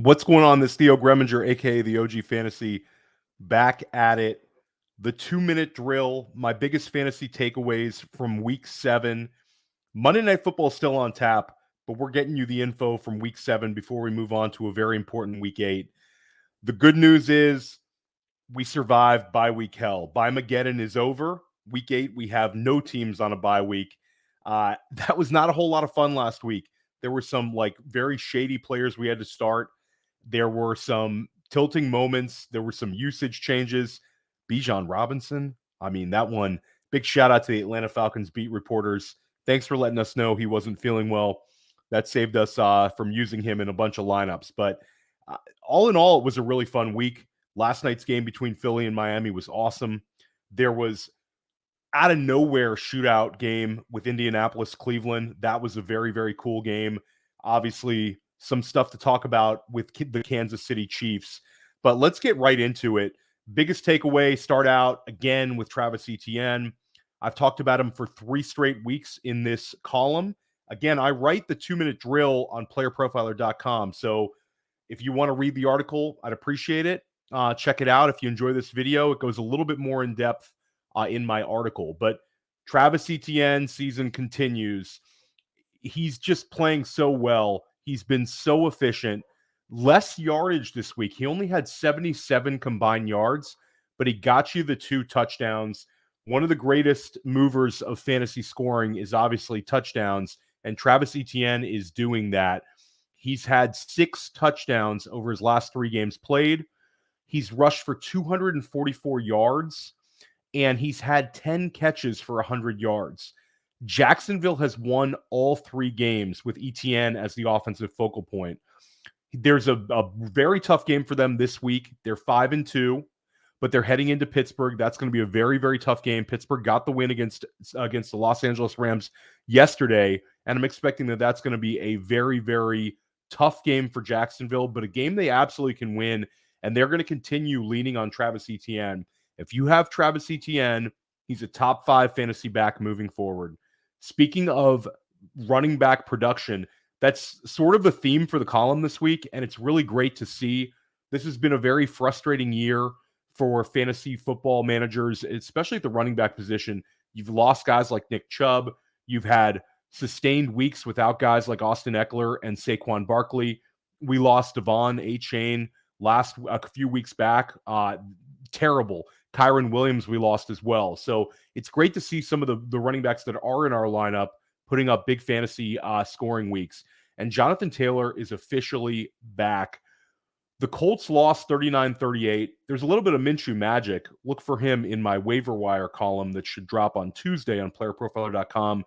What's going on? This Theo Gremminger, aka the OG Fantasy, back at it. The 2-minute drill, my biggest fantasy takeaways from week 7. Monday Night Football is still on tap, but we're getting you the info from week 7 before we move on to a very important week 8. The good news is we survived bye week hell. Bye Mageddon is over. Week 8, we have no teams on a bye week. That was not a whole lot of fun last week. There were some very shady players we had to start. There were some tilting moments. There were some usage changes. Bijan Robinson, I mean, that one, big shout out to the Atlanta Falcons beat reporters. Thanks for letting us know he wasn't feeling well. That saved us from using him in a bunch of lineups. But all in all, it was a really fun week. Last night's game between Philly and Miami was awesome. There was out of nowhere shootout game with Indianapolis, Cleveland. That was a very, very cool game. Obviously, some stuff to talk about with the Kansas City Chiefs. But let's get right into it. Biggest takeaway, start out again with Travis Etienne. I've talked about him for 3 straight weeks in this column. Again, I write the 2-minute drill on PlayerProfiler.com. So if you want to read the article, I'd appreciate it. Check it out if you enjoy this video. It goes a little bit more in depth in my article. But Travis Etienne season continues. He's just playing so well. He's been so efficient. Less yardage this week. He only had 77 combined yards, but he got you the 2 touchdowns. One of the greatest movers of fantasy scoring is obviously touchdowns, and Travis Etienne is doing that. He's had 6 touchdowns over his last 3 games played. He's rushed for 244 yards, and he's had 10 catches for 100 yards. Jacksonville has won all 3 games with Etienne as the offensive focal point. There's a very tough game for them this week. They're 5-2, but they're heading into Pittsburgh. That's going to be a very, very tough game. Pittsburgh got the win against the Los Angeles Rams yesterday, and I'm expecting that that's going to be a very, very tough game for Jacksonville, but a game they absolutely can win, and they're going to continue leaning on Travis Etienne. If you have Travis Etienne, he's a top 5 fantasy back moving forward. Speaking of running back production, that's sort of the theme for the column this week, and it's really great to see. This has been a very frustrating year for fantasy football managers, especially at the running back position. You've lost guys like Nick Chubb. You've had sustained weeks without guys like Austin Eckler and Saquon Barkley. We lost Devon Achane a few weeks back. Terrible. Kyron Williams we lost as well. So it's great to see some of the running backs that are in our lineup putting up big fantasy scoring weeks. And Jonathan Taylor is officially back. The Colts lost 39-38. There's a little bit of Minshew magic. Look for him in my waiver wire column that should drop on Tuesday on playerprofiler.com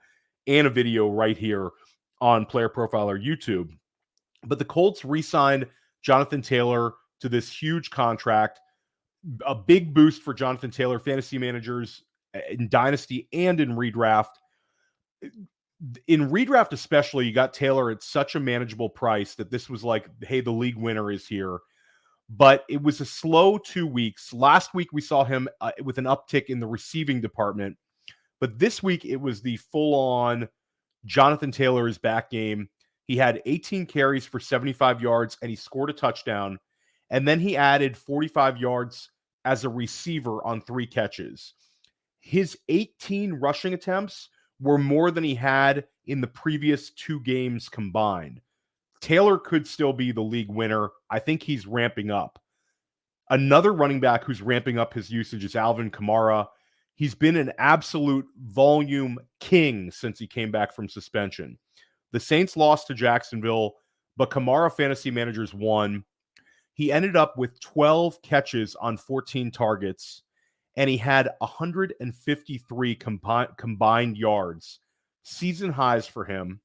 and a video right here on Player Profiler YouTube. But the Colts re-signed Jonathan Taylor to this huge contract. A big boost for Jonathan Taylor fantasy managers in Dynasty and in redraft. In redraft especially, you got Taylor at such a manageable price that this was like, hey, the league winner is here. But it was a slow 2 weeks. Last week, we saw him with an uptick in the receiving department. But this week, it was the full-on Jonathan Taylor is back game. He had 18 carries for 75 yards, and he scored a touchdown. And then he added 45 yards as a receiver on 3 catches. His 18 rushing attempts were more than he had in the previous 2 games combined. Taylor could still be the league winner. I think he's ramping up. Another running back who's ramping up his usage is Alvin Kamara. He's been an absolute volume king since he came back from suspension. The Saints lost to Jacksonville, but Kamara fantasy managers won. He ended up with 12 catches on 14 targets, and he had 153 combined yards, season highs for him.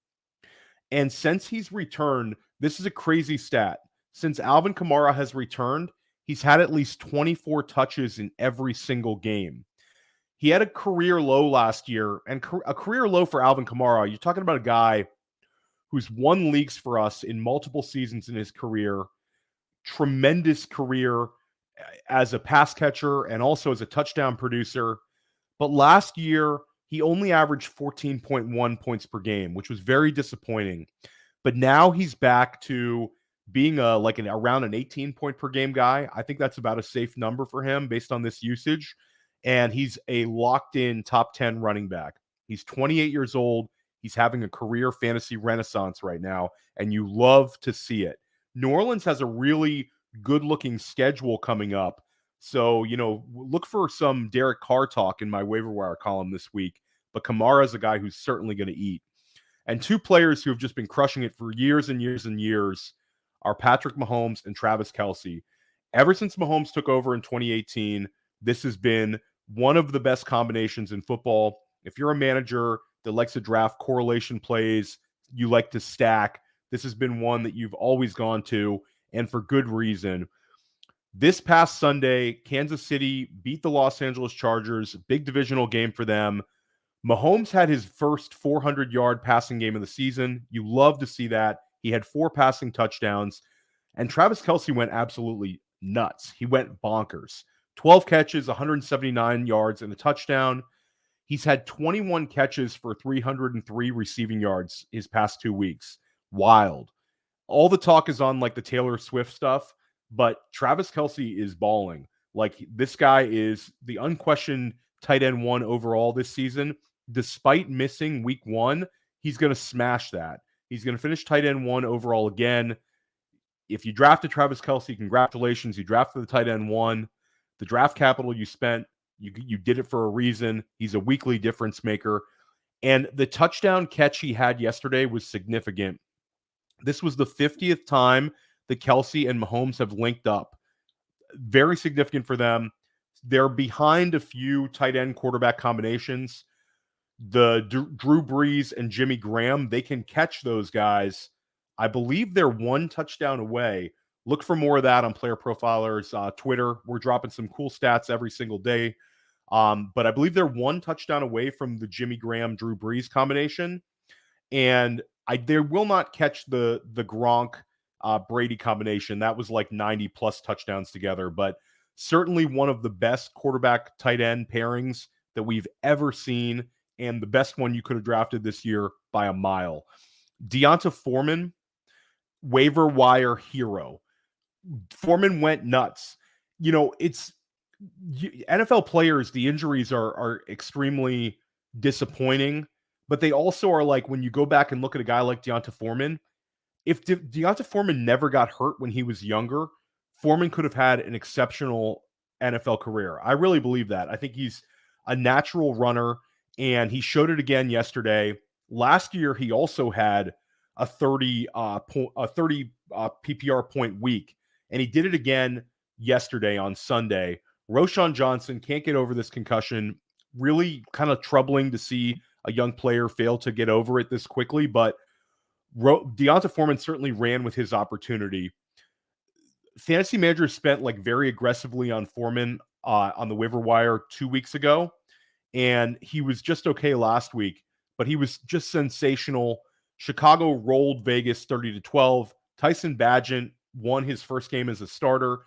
And since he's returned, this is a crazy stat. Since Alvin Kamara has returned, he's had at least 24 touches in every single game. He had a career low last year, and a career low for Alvin Kamara. You're talking about a guy who's won leagues for us in multiple seasons in his career. Tremendous career as a pass catcher and also as a touchdown producer. But last year, he only averaged 14.1 points per game, which was very disappointing. But now he's back to being around an 18 point per game guy, I think that's about a safe number for him based on this usage. And he's a locked in top 10 running back. He's 28 years old. He's having a career fantasy renaissance right now, and you love to see it. New Orleans has a really good looking schedule coming up. So, look for some Derek Carr talk in my waiver wire column this week. But Kamara is a guy who's certainly going to eat. And two players who have just been crushing it for years and years and years are Patrick Mahomes and Travis Kelce. Ever since Mahomes took over in 2018, this has been one of the best combinations in football. If you're a manager that likes to draft correlation plays, you like to stack, this has been one that you've always gone to, and for good reason. This past Sunday, Kansas City beat the Los Angeles Chargers, big divisional game for them. Mahomes had his first 400-yard passing game of the season. You love to see that. He had 4 passing touchdowns, and Travis Kelce went absolutely nuts. He went bonkers. 12 catches, 179 yards, and a touchdown. He's had 21 catches for 303 receiving yards his past 2 weeks. Wild. All the talk is on the Taylor Swift stuff, but Travis Kelce is balling. This guy is the unquestioned tight end 1 overall this season. Despite missing week 1, he's going to smash that. He's going to finish tight end 1 overall again. If you drafted Travis Kelce, congratulations. You drafted the tight end 1. The draft capital you spent, you did it for a reason. He's a weekly difference maker. And the touchdown catch he had yesterday was significant. This was the 50th time that Kelce and Mahomes have linked up. Very significant for them. They're behind a few tight end quarterback combinations. The Drew Brees and Jimmy Graham, they can catch those guys. I believe they're 1 touchdown away. Look for more of that on Player Profiler's Twitter. We're dropping some cool stats every single day. But I believe they're 1 touchdown away from the Jimmy Graham, Drew Brees combination. And they will not catch the Gronk Brady combination. That was 90 plus touchdowns together, but certainly one of the best quarterback tight end pairings that we've ever seen, and the best one you could have drafted this year by a mile. Deontay Foreman, waiver wire hero. Foreman went nuts. It's NFL players, the injuries are extremely disappointing, but they also are when you go back and look at a guy like Deontay Foreman, if Deontay Foreman never got hurt when he was younger, Foreman could have had an exceptional NFL career. I really believe that. I think he's a natural runner, and he showed it again yesterday. Last year, he also had a 30 PPR point week, and he did it again yesterday on Sunday. Roschon Johnson can't get over this concussion. Really kind of troubling to see a young player fail to get over it this quickly, but Deontay Foreman certainly ran with his opportunity. Fantasy managers spent very aggressively on Foreman on the waiver wire 2 weeks ago, and he was just okay last week, but he was just sensational. Chicago rolled Vegas 30-12. Tyson Bagent won his first game as a starter.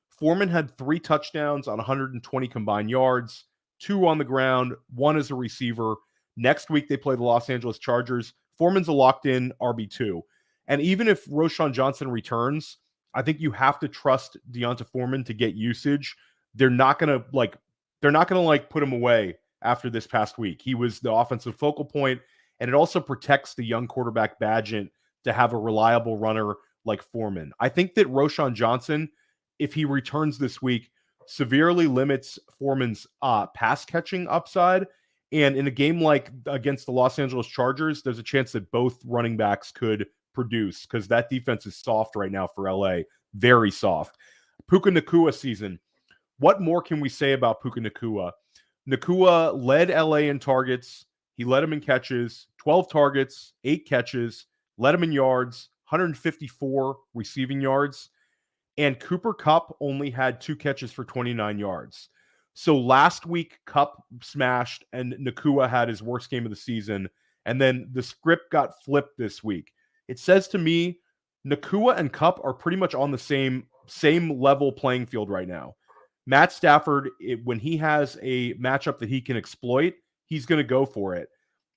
Foreman had 3 touchdowns on 120 combined yards, 2 on the ground, 1 as a receiver. Next week, they play the Los Angeles Chargers. Foreman's a locked-in RB2. And even if Roschon Johnson returns, I think you have to trust Deontay Foreman to get usage. They're not going to put him away after this past week. He was the offensive focal point, and it also protects the young quarterback Bagent to have a reliable runner like Foreman. I think that Roschon Johnson, if he returns this week, severely limits Foreman's pass catching upside. And in a game against the Los Angeles Chargers, there's a chance that both running backs could produce because that defense is soft right now for LA. Very soft. Puka Nacua season. What more can we say about Puka Nacua? Nacua led LA in targets. He led him in catches. 12 targets, 8 catches. Led him in yards. 154 receiving yards. And Cooper Kupp only had 2 catches for 29 yards. So last week, Kupp smashed, and Nacua had his worst game of the season. And then the script got flipped this week. It says to me, Nacua and Kupp are pretty much on the same level playing field right now. Matt Stafford, when he has a matchup that he can exploit, he's going to go for it.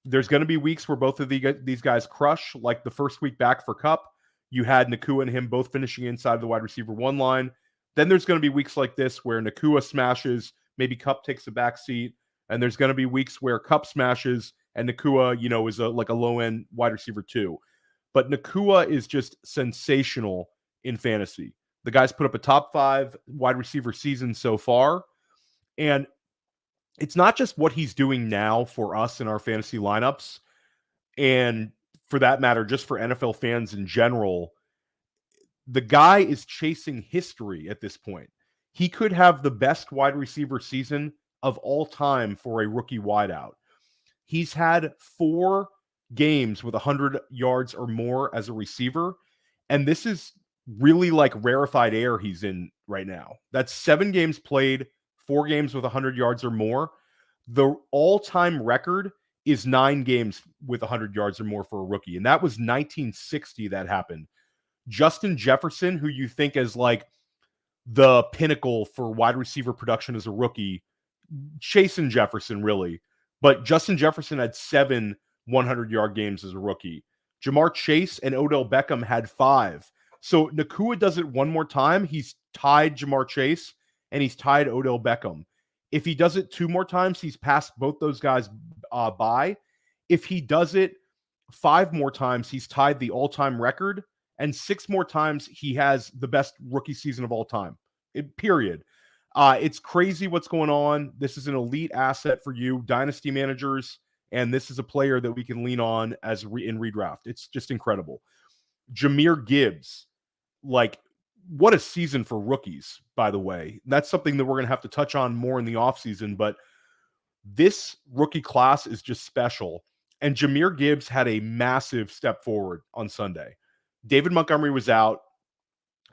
There's going to be weeks where both of these guys crush, like the first week back for Kupp. you had Nacua and him both finishing inside the wide receiver 1 line. Then there's going to be weeks like this where Nacua smashes, maybe Kupp takes a back seat, and there's going to be weeks where Kupp smashes and Nacua, is like a low-end wide receiver 2. But Nacua is just sensational in fantasy. The guy's put up a top 5 wide receiver season so far. And it's not just what he's doing now for us in our fantasy lineups, and for that matter, just for NFL fans in general. The guy is chasing history at this point. He could have the best wide receiver season of all time for a rookie wideout. He's had 4 games with 100 yards or more as a receiver, and this is really like rarefied air he's in right now. That's 7 games played, 4 games with 100 yards or more. The all-time record is 9 games with 100 yards or more for a rookie, and that was 1960 that happened. Justin Jefferson, who you think is like the pinnacle for wide receiver production as a rookie, chasing Jefferson really, but Justin Jefferson had 7 100-yard games as a rookie. Jamar Chase and Odell Beckham had 5. So Nacua does it one more time, he's tied Jamar Chase and he's tied Odell Beckham. If he does it 2 more times, he's passed both those guys by. If he does it 5 more times, he's tied the all-time record. And 6 more times, he has the best rookie season of all time. Period. It's crazy what's going on. This is an elite asset for you, dynasty managers, and this is a player that we can lean on as in redraft. It's just incredible. Jahmyr Gibbs, like, what a season for rookies, by the way. That's something that we're going to have to touch on more in the offseason, but this rookie class is just special. And Jahmyr Gibbs had a massive step forward on Sunday. David Montgomery was out.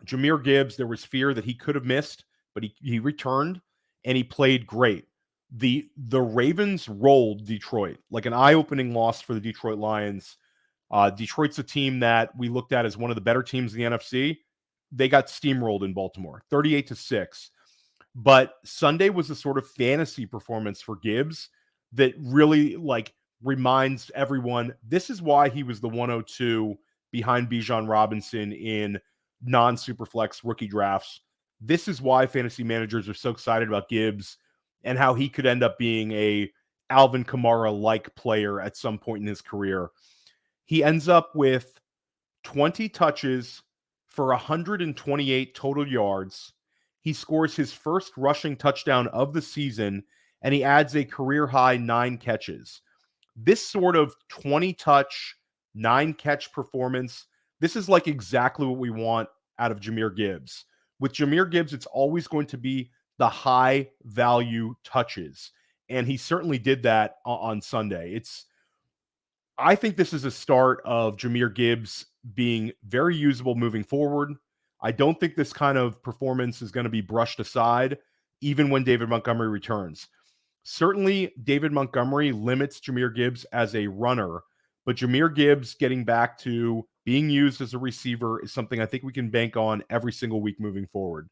Jahmyr Gibbs, there was fear that he could have missed, but he returned and he played great. The Ravens rolled Detroit, like an eye-opening loss for the Detroit Lions. Detroit's a team that we looked at as one of the better teams in the NFC. They got steamrolled in Baltimore, 38-6. But Sunday was a sort of fantasy performance for Gibbs that really reminds everyone this is why he was the 102 behind Bijan Robinson in non-superflex rookie drafts. This is why fantasy managers are so excited about Gibbs and how he could end up being a Alvin Kamara-like player at some point in his career. He ends up with 20 touches for 128 total yards. He scores his first rushing touchdown of the season, and he adds a career-high 9 catches. This sort of 20-touch, 9-catch performance, this is like exactly what we want out of Jahmyr Gibbs. With Jahmyr Gibbs, it's always going to be the high-value touches, and he certainly did that on Sunday. I think this is a start of Jahmyr Gibbs being very usable moving forward. I don't think this kind of performance is going to be brushed aside, even when David Montgomery returns. Certainly, David Montgomery limits Jahmyr Gibbs as a runner, but Jahmyr Gibbs getting back to being used as a receiver is something I think we can bank on every single week moving forward.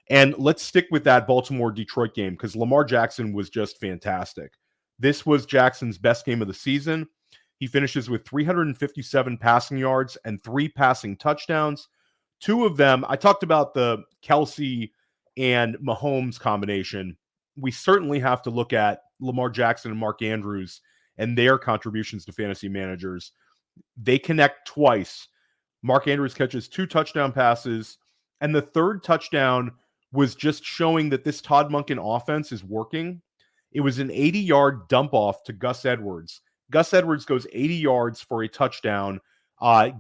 And let's stick with that Baltimore-Detroit game because Lamar Jackson was just fantastic. This was Jackson's best game of the season. He finishes with 357 passing yards and 3 passing touchdowns. 2 of them, I talked about the Kelce and Mahomes combination. We certainly have to look at Lamar Jackson and Mark Andrews and their contributions to fantasy managers. They connect twice. Mark Andrews catches 2 touchdown passes, and the 3rd touchdown was just showing that this Todd Monken offense is working. It was an 80-yard dump off to Gus Edwards. Gus Edwards goes 80 yards for a touchdown,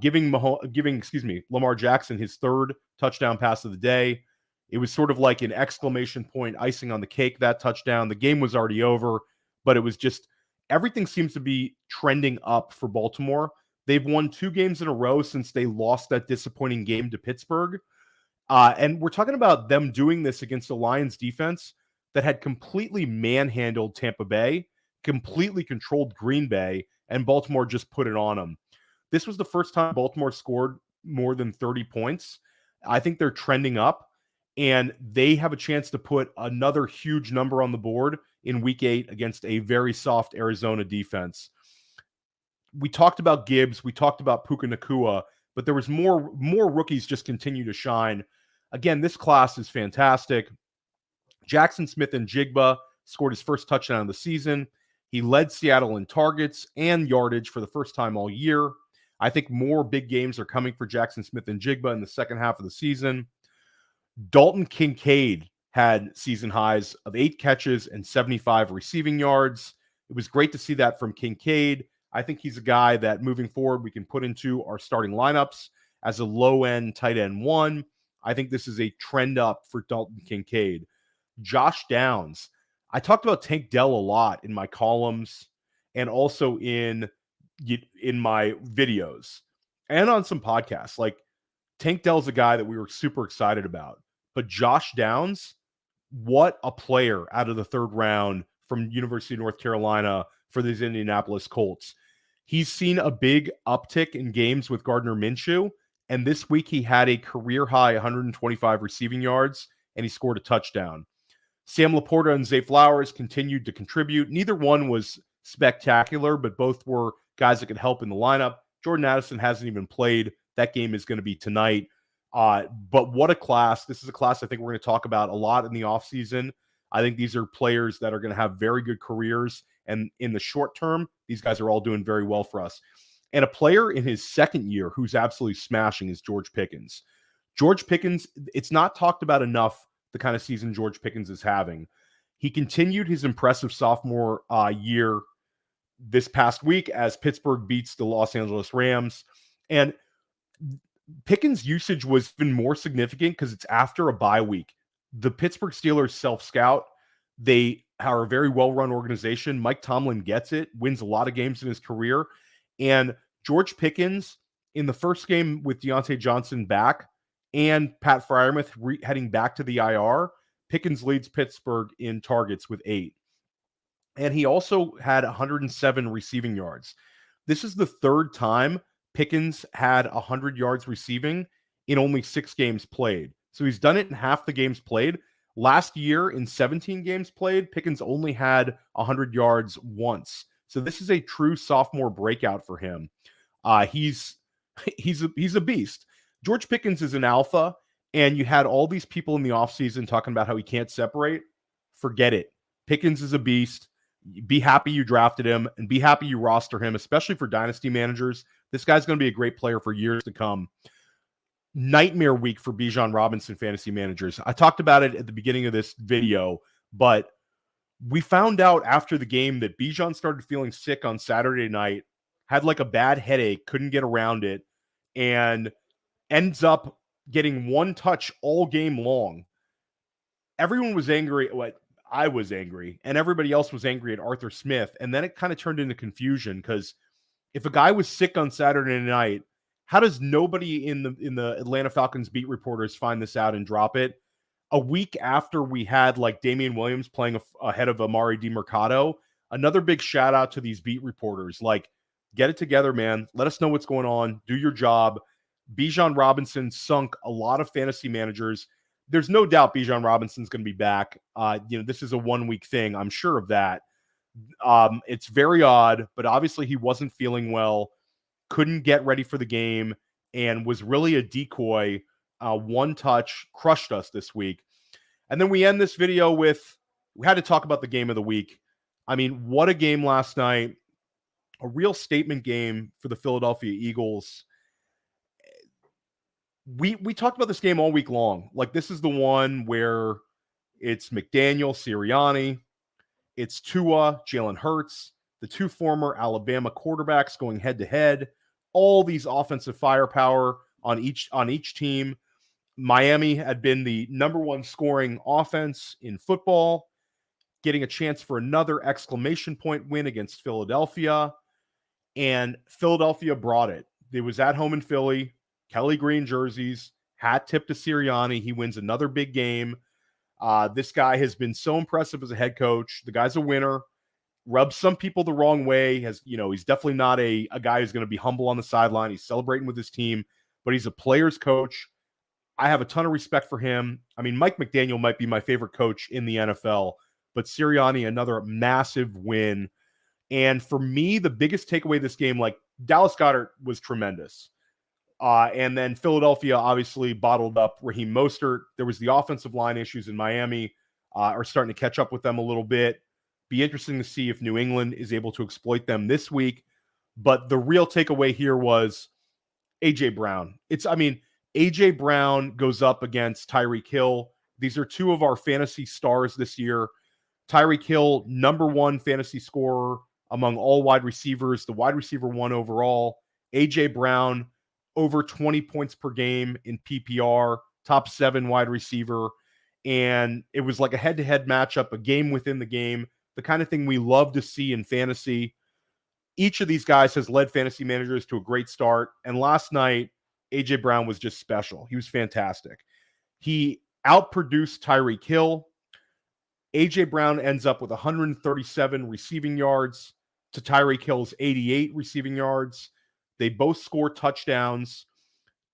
giving Lamar Jackson his 3rd touchdown pass of the day. It was sort of like an exclamation point icing on the cake, that touchdown. The game was already over, but it was just everything seems to be trending up for Baltimore. They've won 2 games in a row since they lost that disappointing game to Pittsburgh. And we're talking about them doing this against a Lions defense that had completely manhandled Tampa Bay, completely controlled Green Bay, and Baltimore just put it on them. This was the first time Baltimore scored more than 30 points. I think they're trending up, and they have a chance to put another huge number on the board in Week 8 against a very soft Arizona defense. We talked about Gibbs. We talked about Puka Nacua. but there was more rookies just continue to shine. Again, this class is fantastic. Jackson Smith-Njigba scored his first touchdown of the season. He led Seattle in targets and yardage for the first time all year. I think more big games are coming for Jackson Smith-Njigba in the second half of the season. Dalton Kincaid had season highs of 8 catches and 75 receiving yards. It was great to see that from Kincaid. I think he's a guy that moving forward we can put into our starting lineups as a low-end tight end 1. I think this is a trend up for Dalton Kincaid. Josh Downs. I talked about Tank Dell a lot in my columns and also in my videos and on some podcasts. Like, Tank Dell's a guy that we were super excited about. But Josh Downs, what a player out of the 3rd round from University of North Carolina for these Indianapolis Colts. He's seen a big uptick in games with Gardner Minshew, and this week he had a career-high 125 receiving yards, and he scored a touchdown. Sam Laporta and Zay Flowers continued to contribute. Neither one was spectacular, but both were guys that could help in the lineup. Jordan Addison hasn't even played. That game is going to be tonight. But what a class. This is a class I think we're going to talk about a lot in the offseason. I think these are players that are going to have very good careers. And in the short term, these guys are all doing very well for us. And a player in his 2nd year who's absolutely smashing is George Pickens. George Pickens, it's not talked about enough the kind of season George Pickens is having. He continued his impressive sophomore year this past week as Pittsburgh beats the Los Angeles Rams. And Pickens' usage was even more significant because it's after a bye week. The Pittsburgh Steelers self-scout. They are a very well-run organization. Mike Tomlin gets it, wins a lot of games in his career. And George Pickens, in the first game with Deontay Johnson back and Pat Freiermuth heading back to the IR, Pickens leads Pittsburgh in targets with 8. And he also had 107 receiving yards. This is the 3rd time Pickens had 100 yards receiving in only 6 games played. So he's done it in half the games played. Last year, in 17 games played, Pickens only had 100 yards once. So this is a true sophomore breakout for him. He's a beast. George Pickens is an alpha, and you had all these people in the offseason talking about how he can't separate. Forget it. Pickens is a beast. Be happy you drafted him, and be happy you roster him, especially for dynasty managers. This guy's going to be a great player for years to come. Nightmare week for Bijan Robinson fantasy managers. I talked about it at the beginning of this video, but we found out after the game that Bijan started feeling sick on Saturday night, had like a bad headache, couldn't get around it, and ends up getting 1 touch all game long. Everyone was angry. I was angry, and everybody else was angry at Arthur Smith. And then it kind of turned into confusion because if a guy was sick on Saturday night, how does nobody in the Atlanta Falcons beat reporters find this out and drop it? A week after we had like Damian Williams playing ahead of Amari DiMercato, another big shout out to these beat reporters. Like, get it together, man. Let us know what's going on. Do your job. Bijan Robinson sunk a lot of fantasy managers. There's no doubt Bijan Robinson's going to be back. This is a 1-week thing. I'm sure of that. It's very odd, but obviously he wasn't feeling well, couldn't get ready for the game, and was really a decoy. 1 touch, crushed us this week. And then we end this video with, we had to talk about the game of the week. I mean, what a game last night. A real statement game for the Philadelphia Eagles. We talked about this game all week long. Like, this is the one where it's McDaniel, Sirianni, it's Tua, Jalen Hurts, the 2 former Alabama quarterbacks going head to head. All these offensive firepower on each team. Miami had been the number 1 scoring offense in football, getting a chance for another exclamation point win against Philadelphia. And Philadelphia brought it. It was at home in Philly. Kelly Green jerseys, hat tip to Sirianni. He wins another big game. This guy has been so impressive as a head coach. The guy's a winner. Rubs some people the wrong way. He's definitely not a guy who's going to be humble on the sideline. He's celebrating with his team, but he's a player's coach. I have a ton of respect for him. I mean, Mike McDaniel might be my favorite coach in the NFL, but Sirianni, another massive win. And for me, the biggest takeaway of this game, like, Dallas Goedert was tremendous. And then Philadelphia obviously bottled up Raheem Mostert. There was the offensive line issues in Miami are starting to catch up with them a little bit. Be interesting to see if New England is able to exploit them this week. But the real takeaway here was A.J. Brown. A.J. Brown goes up against Tyreek Hill. These are two of our fantasy stars this year. Tyreek Hill, number one fantasy scorer among all wide receivers, the wide receiver one overall. A.J. Brown, over 20 points per game in PPR, top 7 wide receiver. And it was like a head-to-head matchup, a game within the game, the kind of thing we love to see in fantasy. Each of these guys has led fantasy managers to a great start. And last night, A.J. Brown was just special. He was fantastic. He outproduced Tyreek Hill. A.J. Brown ends up with 137 receiving yards to Tyreek Hill's 88 receiving yards. They both score touchdowns.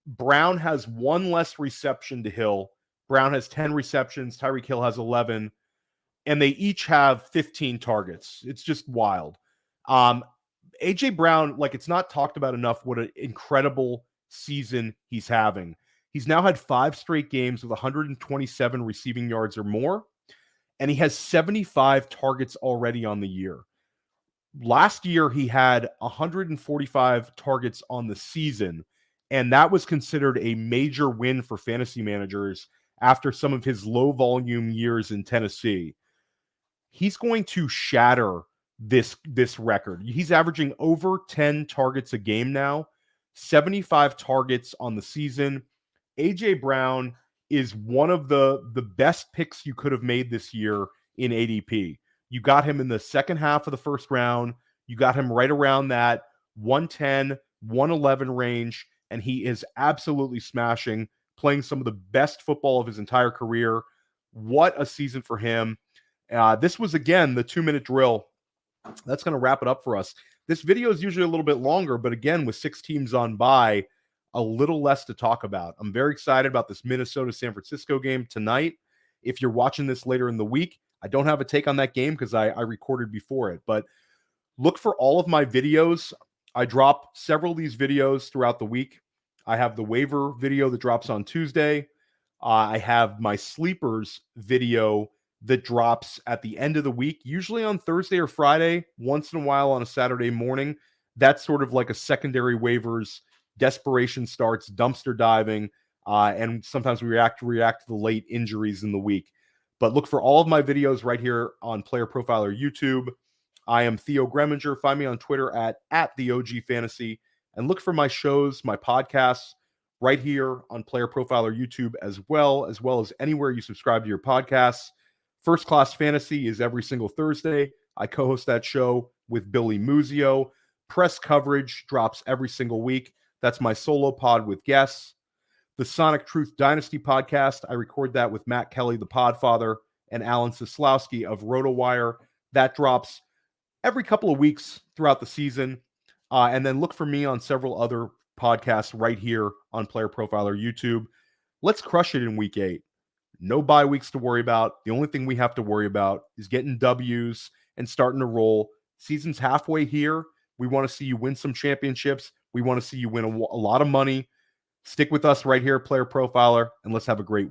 Brown has one less reception to Hill. Brown has 10 receptions. Tyreek Hill has 11. And they each have 15 targets. It's just wild. A.J. Brown, it's not talked about enough what an incredible season he's having. He's now had 5 straight games with 127 receiving yards or more, and he has 75 targets already on the year. Last year, he had 145 targets on the season, and that was considered a major win for fantasy managers after some of his low-volume years in Tennessee. He's going to shatter this record. He's averaging over 10 targets a game now, 75 targets on the season. A.J. Brown is one of the best picks you could have made this year in ADP. You got him in the second half of the first round. You got him right around that 110, 111 range, and he is absolutely smashing, playing some of the best football of his entire career. What a season for him. This was, again, the 2-minute drill. That's going to wrap it up for us. This video is usually a little bit longer, but again, with 6 teams on bye, a little less to talk about. I'm very excited about this Minnesota-San Francisco game tonight. If you're watching this later in the week, I don't have a take on that game because I recorded before it, but look for all of my videos. I drop several of these videos throughout the week. I have the waiver video that drops on Tuesday. I have my sleepers video that drops at the end of the week, usually on Thursday or Friday, once in a while on a Saturday morning. That's sort of like a secondary waivers, desperation starts, dumpster diving, and sometimes we react to the late injuries in the week. But look for all of my videos right here on Player Profiler YouTube. I am Theo Gremminger. Find me on Twitter at the OG Fantasy, and look for my shows, my podcasts, right here on Player Profiler YouTube as well as anywhere you subscribe to your podcasts. First Class Fantasy is every single Thursday. I co-host that show with Billy Muzio. Press coverage drops every single week. That's my solo pod with guests. The Sonic Truth Dynasty podcast, I record that with Matt Kelly, the Podfather, and Alan Seslowski of RotoWire. That drops every couple of weeks throughout the season. And then look for me on several other podcasts right here on Player Profiler YouTube. Let's crush it in Week 8. No bye weeks to worry about. The only thing we have to worry about is getting W's and starting to roll. Season's halfway here. We want to see you win some championships. We want to see you win a lot of money. Stick with us right here at Player Profiler, and let's have a great week.